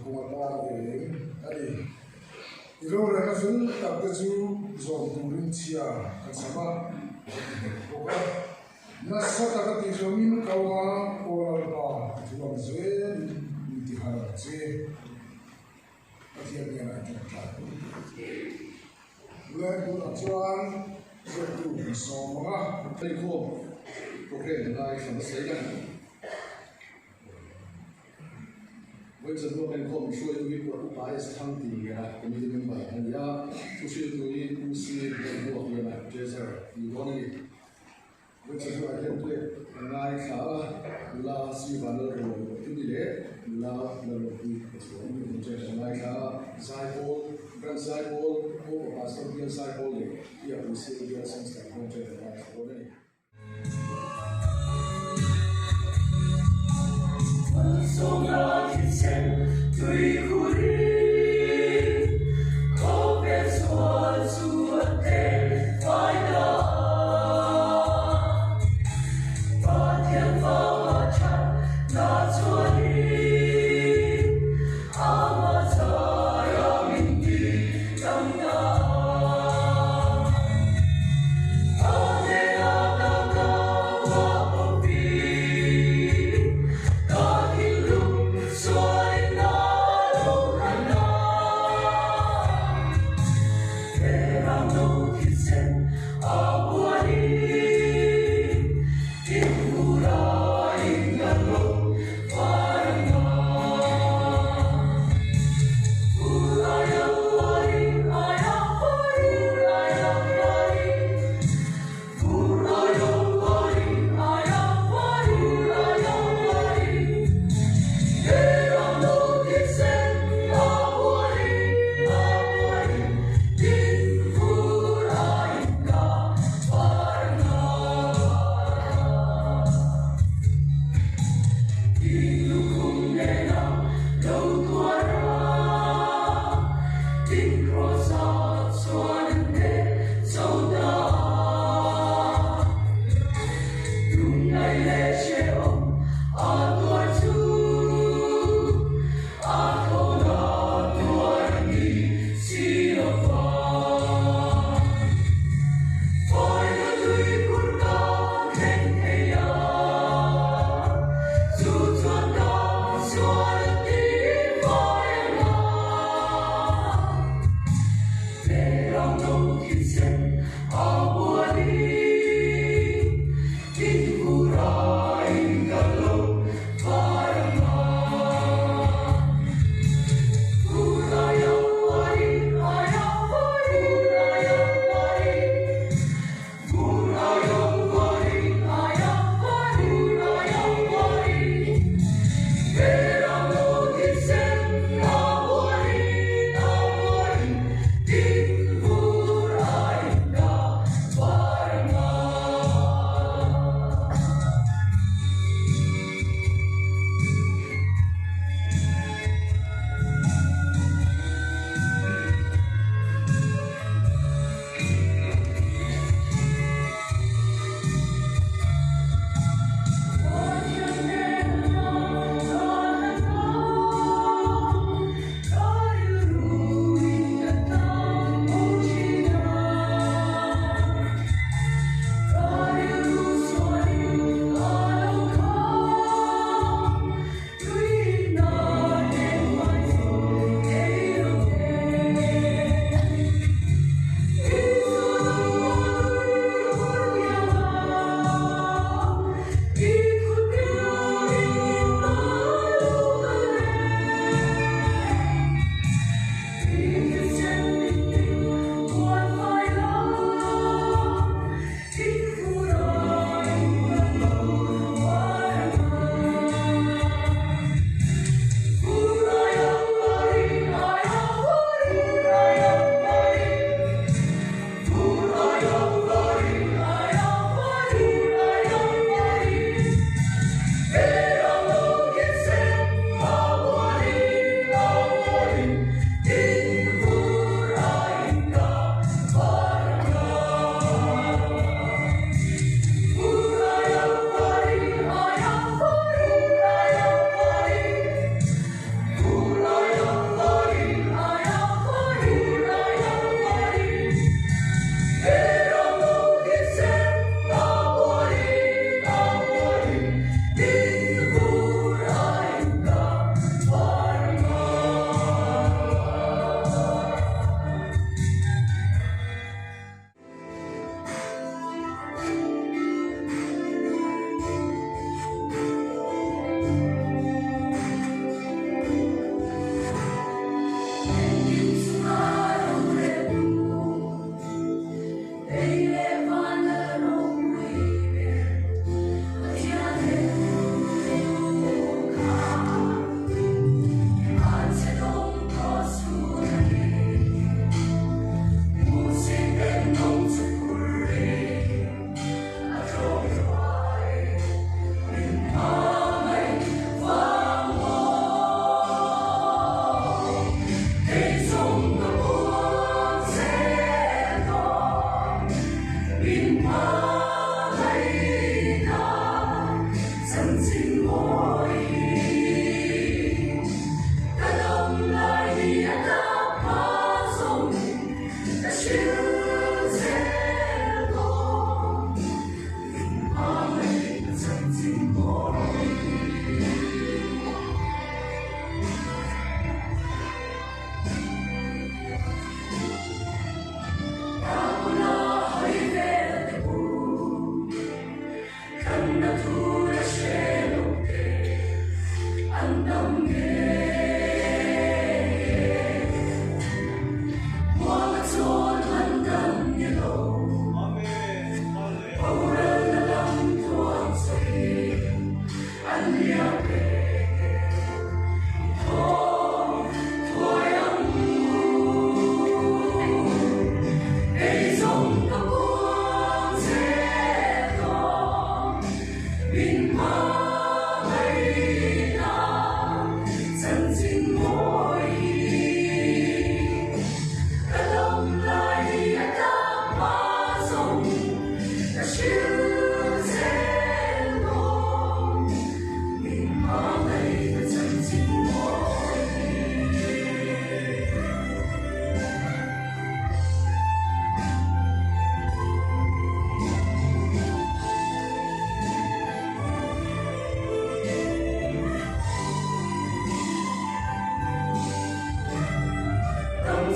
Kuma ta về đây rồi là cái phần tập cái chú dọn tủ linh chia cái sama ok na sa ta cái tí cho mình câu mà cô là ba chú làm gì đi hà nội gì cái gì cái này cái này người cũng là chọn cái tủ sổ mà đây cô ok này phần xây dựng với dân quốc bên không xuôi tụi của tụi bài sẽ thăng tỷ à cái gì mình bảo anh ya tụi xuôi tụi tụi xuôi bên quốc bên này chơi sao thì có này với dân quốc bên tụi ngày khá là suy vào rồi tụi đi lẽ là lần tụi mình chơi ngày khá giải ball ô bà sao kia giải ball này thì tụi xuôi kia sang sân không chơi ngày có này送了之前对乎你，告别所主的快乐，把天放长那座你，阿玛扎呀明的等待。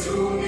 中。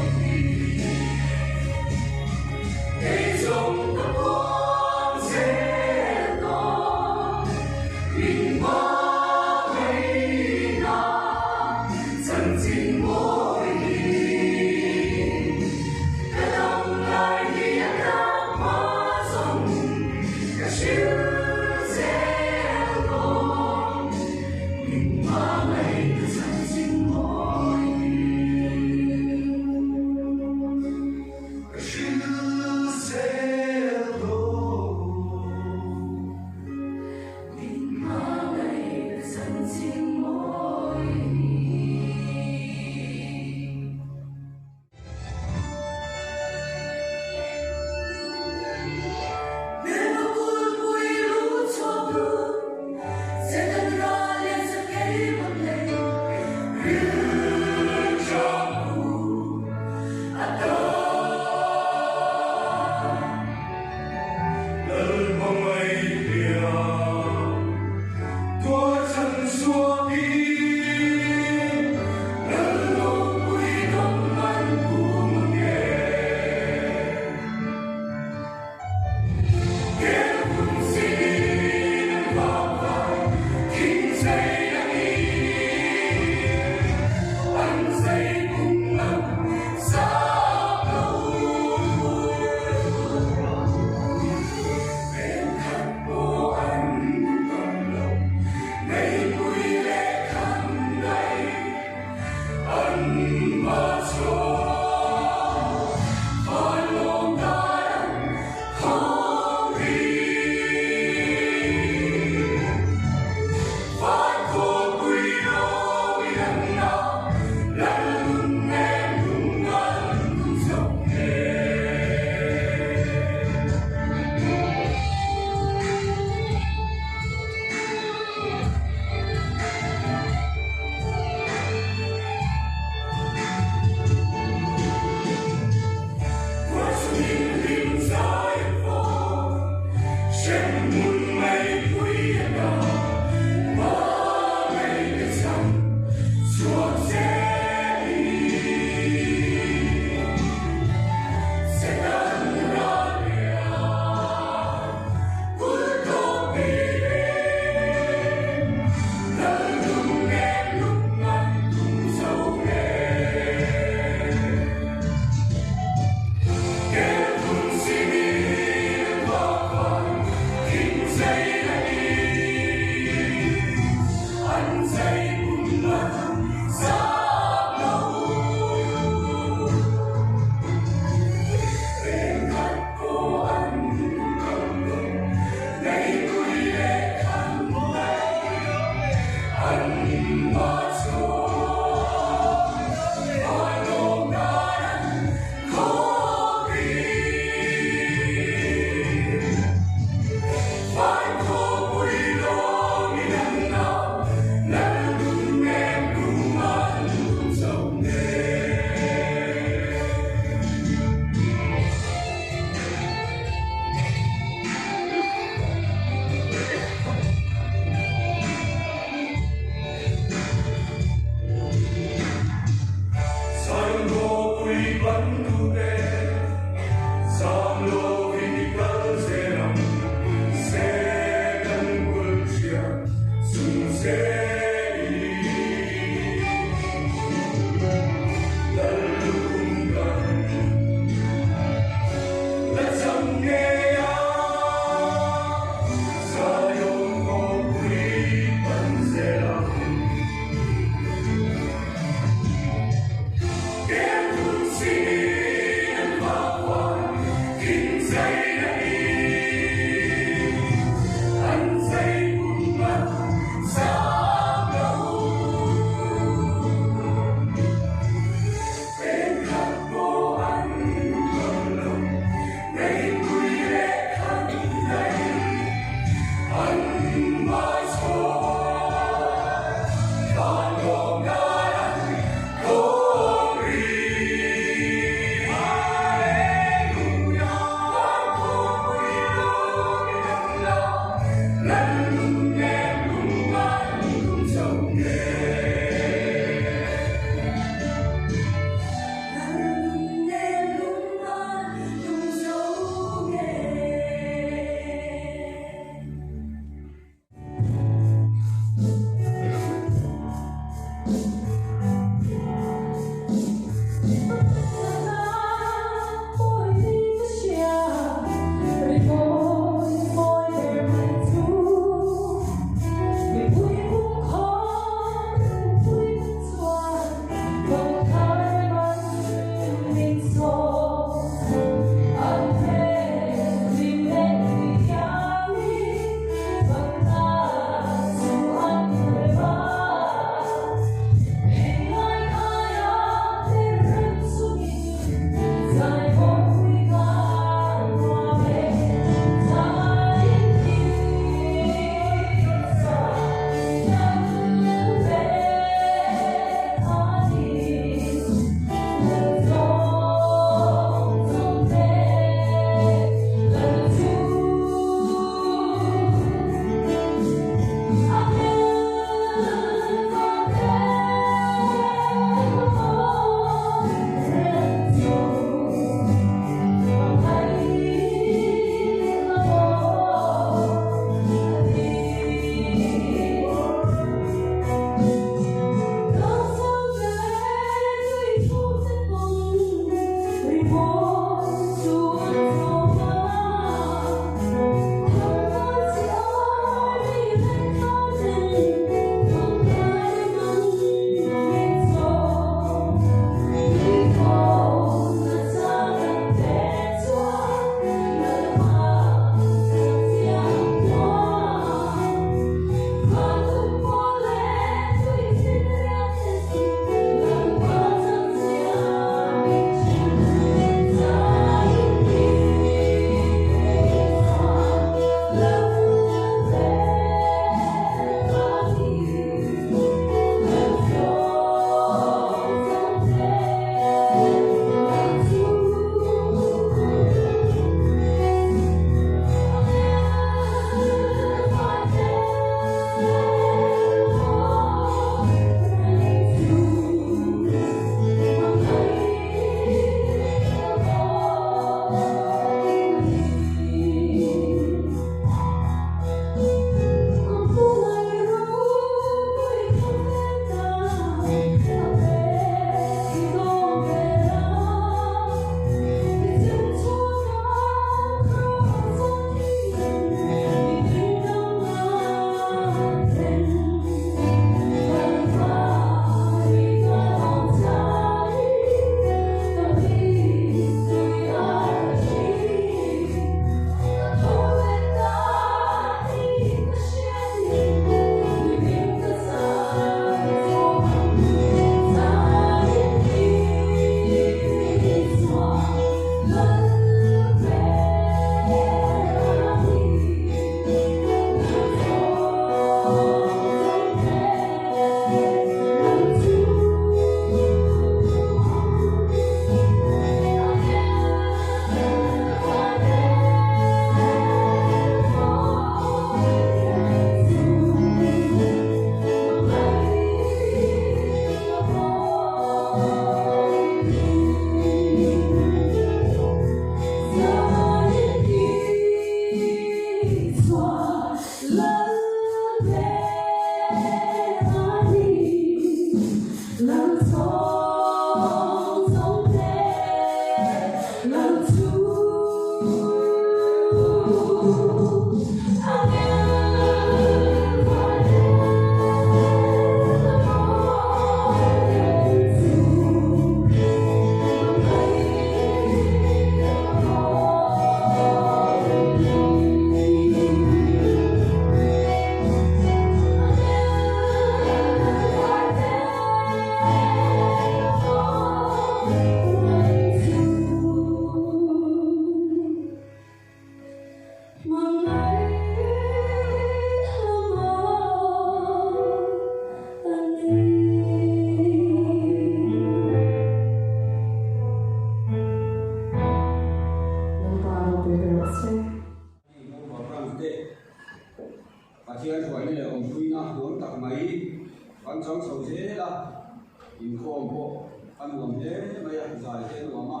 sai te no ma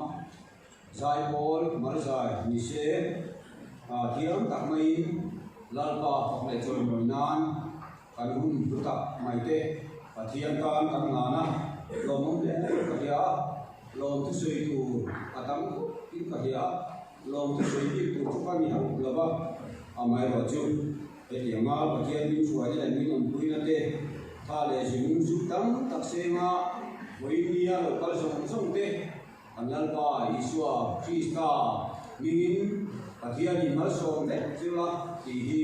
zai bol mar zai ni se thiam tak mai lalpa phok le chon noi nan kan hun du tak mai te pathian kan kan nga na lom le ka dia lom tu sui tu atam in ka dia lom tu sui ti tu ka mi ha laba amai ro chu e ti nga pathian min chuai le min on pui na te tha le jing zu tam tak se nga voi nia lo kal song song te an lalpa isua krista mingin pathian ni mar som le chula ti hi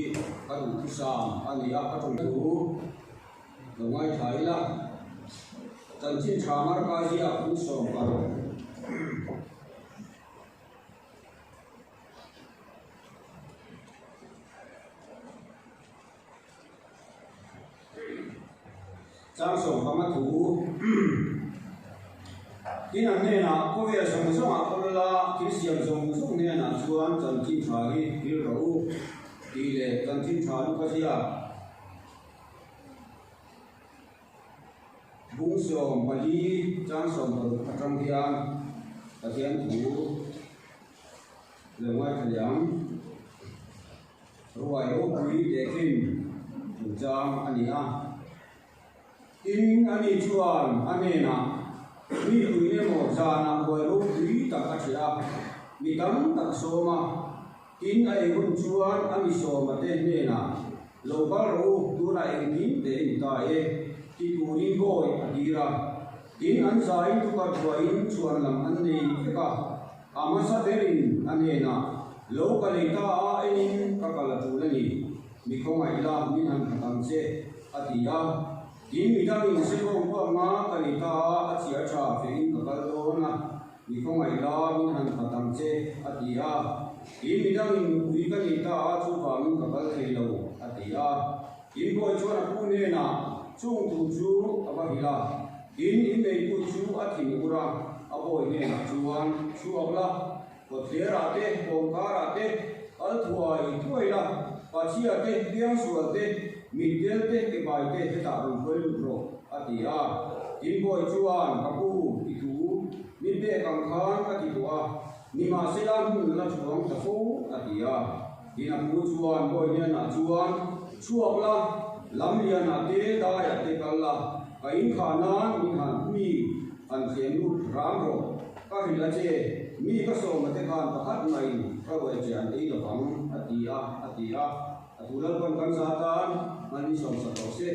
ka du sam ani a ka tong tu lo ngai thai la tan chin cha mar ka hi a ku som ka ro chang som ka ma thu tin an ne na ko ve som som a ko la ki siam som som ne na chuan tan chin cha hi ki ro ti le tan chin cha lu ka sia bung som pali chang som ka tang hian pathian thu le ngai thaliam ruai ro pui de kim chang ani a in ani chuan ane na mi hui ne mo za na boi ro pui ta ka thia mi tam tak so ma in ai hun chuan ami so ma te ne na lo ba ro tu na eng nin te ni ta e ti tu ni goi adira in an za in tu ka thua in chuan lam an nei ka ama sa derin ane na lo ka le ta a in ka ka la tu le ni mi khong ai la min han khatam che atia in mi dang in se ko ko ma ka ni ta a chia cha fe in ka kal do na mi khong ai la min han khatam che atia in mi dang in ui ka ni ta a chu ba min ka kal thei lo atia in bo chuan pu ne na chung tu chu aba hila in nei tu chu a thin ura aboi ne na chuan chu abla ko thera te ko kara te al thuai thuai la pa chia te piang sual te midel te ke bai te he ta ru khoi lu ro atia in boi chuan kapu itu min te kang khan ka ti tua ni ma selam hun la chuang ta fu atia ina pu chuan boi ne na chuan chuak la lam lian na te da ya te kal la ka in khana min han mi an khem lu ram ro ka hi la che mi ka so ma te khan pakhat mai ka wai che an ei lo pang atia atulal kon kan satan mani som sa to se